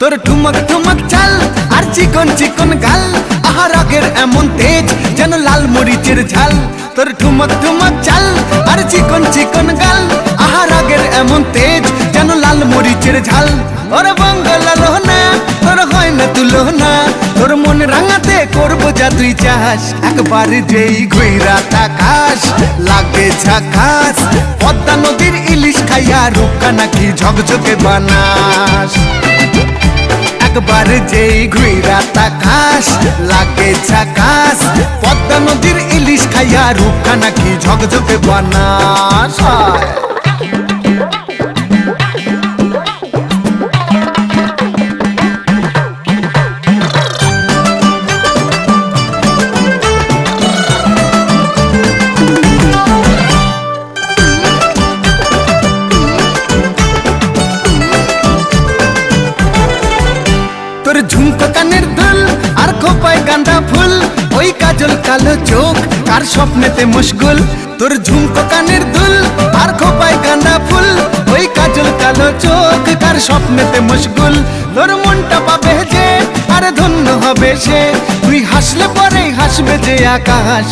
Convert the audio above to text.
তোর ঠুমক ঠুমক চাল আর চিকন চিকন গাল, আহা রাগের এমন তেজ যেন লাল মরিচের ঝাল। তোর ঠুমক ঠুমক চাল আর চিকন চিকন গাল, আহা রাগের এমন তেজ যেন লাল মরিচের ঝাল। ওরে বাঙ্গালা লোহনা তোর হয় না তুলনা, তোর মন রাঙাতে করবো যা তুই চাস। একবার যেই ঘুইরা তাকাস লাগে ঝাকাস, পদ্মা নদীর ইলিশ খাইয়া রূপকা নাকি ঝকঝকে বানাস। একবার যেই ঘুইরা তাকাস লাগে ঝাকাস, পদ্মা নদীর ইলিশ খাইয়া রূপকা নাকি ঝকঝকে বানাস। তোর ঝুমকো কানের দুল আর খোপায় গাঁদা ফুল, ওই কাজল কালো চোখ কার স্বপ্নেতে মশগুল। তোর ঝুমকো কানের দুল আর খোপায় গাঁদা ফুল, ওই কাজল কালো চোখ কার স্বপ্নেতে মশগুল। তোর মনটা পাবে যে আর ধন্য হবে সে, তুই হাসলে পরেই হাসবে যে আকাশ।